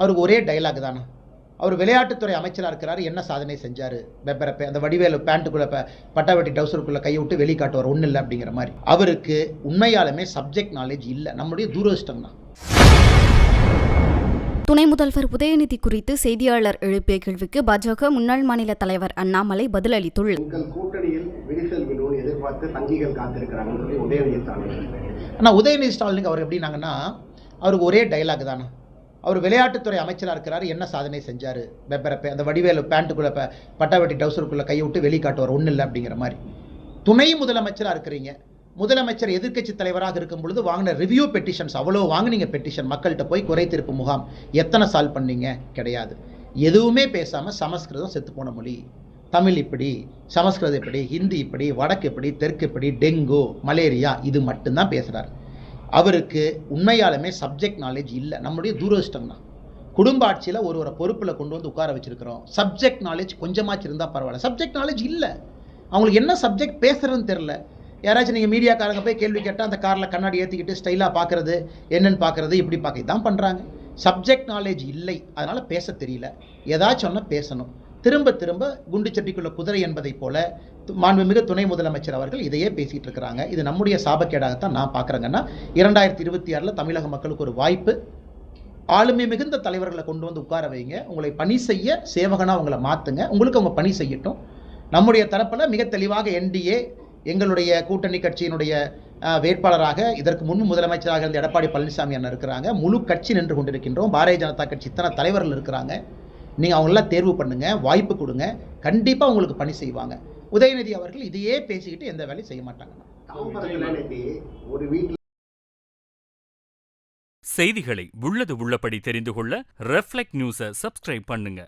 அவருக்கு ஒரே டைலாக் தானே. அவர் விளையாட்டுத்துறை அமைச்சராக இருக்கிறாரு, என்ன சாதனை செஞ்சார், பெப்பரப்பே அந்த வடிவேலு பேண்ட்டுக்குள்ளே பட்டாவட்டி டவுசருக்குள்ளே கையை விட்டு வெளியே காட்டுவார், ஒன்றும் இல்லை அப்படிங்கிற மாதிரி. அவருக்கு உண்மையாலுமே சப்ஜெக்ட் நாலேஜ் இல்லை, நம்முடைய துரதிர்ஷ்டம் தான். துணை முதல்வர் உதயநிதி குறித்து செய்தியாளர் எழுப்பிய கேள்விக்கு பாஜக முன்னாள் மாநில தலைவர் அண்ணாமலை பதிலளித்துள்ளார். உங்கள் கூட்டணியில் விரிசல் விழுவும் எதிர்பார்த்து சங்கிகள் காத்திருக்கிறாங்க உதயநிதி ஸ்டாலின். ஆனால் உதயநிதி ஸ்டாலினுக்கு அவர் எப்படின்னாங்கன்னா, அவருக்கு ஒரே டைலாக் தானே. அவர் விளையாட்டுத்துறை அமைச்சராக இருக்கிறாரு, என்ன சாதனை செஞ்சார், பெப்பரப்பே அந்த வடிவேலு பேண்ட்டுக்குள்ளே பட்டாவட்டி டவுசருக்குள்ளே கையை விட்டு வெளியே காட்டுவார், ஒன்றும் இல்லை அப்படிங்கிற மாதிரி. துணை முதலமைச்சராக இருக்கிறீங்க, முதலமைச்சர் எதிர்க்கட்சி தலைவராக இருக்கும் பொழுது வாங்கின ரிவ்யூ பெட்டிஷன்ஸ் அவ்வளோ வாங்கினீங்க. பெட்டிஷன் மக்கள்கிட்ட போய் குறை தீர்ப்பு முகாம் எத்தனை சால்வ் பண்ணீங்க? கிடையாது. எதுவுமே பேசாமல் சமஸ்கிருதம் செத்து போன மொழி, தமிழ் இப்படி, சமஸ்கிருதம் இப்படி, ஹிந்தி இப்படி, வடக்கு இப்படி, தெற்கு இப்படி, டெங்கு மலேரியா இது மட்டும்தான் பேசுகிறார். அவருக்கு உண்மையாலுமே சப்ஜெக்ட் நாலேஜ் இல்லை, நம்முடைய துரதிர்ஷ்டம் தான். குடும்ப ஆட்சியில் ஒருவரை பொறுப்பில் கொண்டு வந்து உட்கார வச்சிருக்கிறோம், சப்ஜெக்ட் நாலேஜ் கொஞ்சமாச்சு இருந்தால் பரவாயில்ல. சப்ஜெக்ட் நாலேஜ் இல்லை, அவங்களுக்கு என்ன சப்ஜெக்ட் பேசுறதுன்னு தெரில. யாராச்சும் நீங்கள் மீடியாக்காரங்க போய் கேள்வி கேட்டால் அந்த காரில் கண்ணாடி ஏற்றிக்கிட்டு ஸ்டைலாக பார்க்குறது, என்னென்னு பார்க்குறது, இப்படி பார்க்க தான் பண்ணுறாங்க. சப்ஜெக்ட் நாலேஜ் இல்லை, அதனால் பேச தெரியல. ஏதாச்சும் ஒன்று பேசணும். திரும்ப திரும்ப குண்டு சட்டிக்குள்ள குதிரை என்பதை போல மாண்புமிகு துணை முதலமைச்சர் அவர்கள் இதையே பேசிகிட்டு இருக்கிறாங்க. இது நம்முடைய சாபக்கேடாகத்தான் நான் பார்க்குறேங்கன்னா, 2026 தமிழக மக்களுக்கு ஒரு வாய்ப்பு. ஆளுமை மிகுந்த தலைவர்களை கொண்டு வந்து உட்கார வைங்க, உங்களை பணி செய்ய சேவகனாக உங்களை மாற்றுங்க, உங்களுக்கு அவங்க பணி செய்யட்டும். நம்முடைய தரப்பில் மிக தெளிவாக என்டிஏ எங்களுடைய கூட்டணி கட்சியினுடைய வேட்பாளராக இதற்கு முன் முதலமைச்சராக இருந்த எடப்பாடி பழனிசாமி அண்ணன் இருக்கிறாங்க. முழு கட்சி நின்று கொண்டிருக்கின்றோம். பாரதிய ஜனதா கட்சி இத்தனை தலைவர்கள் இருக்கிறாங்க. நீங்கள் அவங்களெல்லாம் தேர்வு பண்ணுங்க, வாய்ப்பு கொடுங்க, கண்டிப்பாக உங்களுக்கு பணி செய்வாங்க. உதயநிதி அவர்கள் இதையே பேசிக்கிட்டு எந்த வேலையும் செய்ய மாட்டாங்க. செய்திகளை உள்ளது உள்ளபடி தெரிந்து கொள்ள ரெஃப்ளெக்ட் நியூஸை சப்ஸ்கிரைப் பண்ணுங்க.